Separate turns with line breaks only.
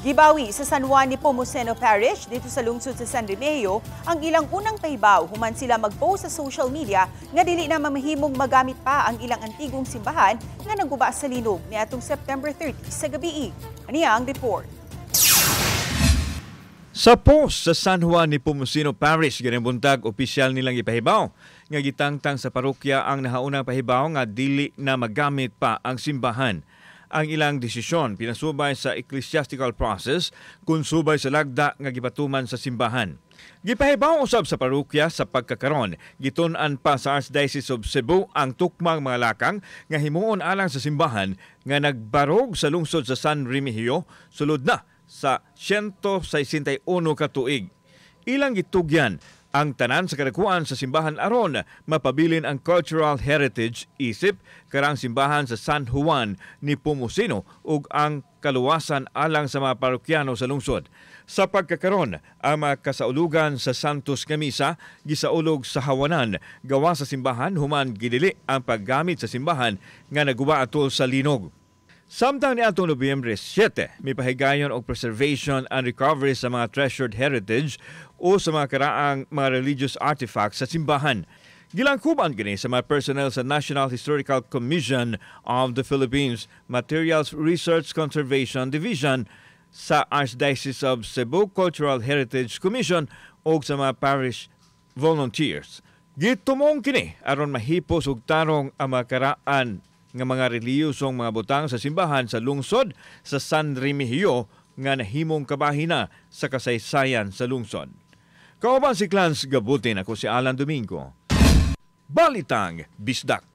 Gibawi sa San Juan Nepomuceno Parish dito sa lungsod sa San Remigio ang ilang unang pahibaw human sila mag-post sa social media nga dili na mamahimong magamit pa ang ilang antigong simbahan nga naguba sa linog niadtong September 30 sa gabi. Aniya ang report.
Sa post sa San Juan Nepomuceno Parish, ganang buntag opisyal nilang ipahibaw nga gitangtang sa parokya ang nahaunang pahibaw nga dili na magamit pa ang simbahan. Ang ilang desisyon pinasubay sa ecclesiastical process kung subay sa lagda nga gipatuman sa simbahan. Gipahibaw usab sa parokya sa pagkakaron, gitun-an pa sa Archdiocese of Cebu ang tukmang mga lakang nga himuon alang sa simbahan nga nagbarog sa lungsod sa San Remigio sulod na sa 161 ka tuig. Ilang gitugyan ang tanan sa kadakuan sa simbahan aron mapabilin ang cultural heritage isip karang simbahan sa San Juan Nepomuceno ug ang kaluwasan alang sa mga parokyano sa lungsod. Sa pagkakaron, ang mga kasaulugan sa Santos nga Misa gisaulog sa hawanan gawa sa simbahan human gidili ang paggamit sa simbahan nga naguba atol sa linog. Samtang niadtong Nobyembre 7, may pahigayon og preservation and recovery sa mga treasured heritage o sa mga karaang mga religious artifacts sa simbahan. Gilangkuban kini sa mga personnel sa National Historical Commission of the Philippines Materials Research Conservation Division sa Archdiocese of Cebu Cultural Heritage Commission o sa mga parish volunteers. Gitumong kini aron mahipos og tarong ang mga karaan nga mga reliyosong mga butang sa simbahan sa lungsod sa San Remigio nga nahimong kabahina sa kasaysayan sa lungsod. Kauban si Clans Gabutin, ako si Alan Domingo. Balitang Bisdak.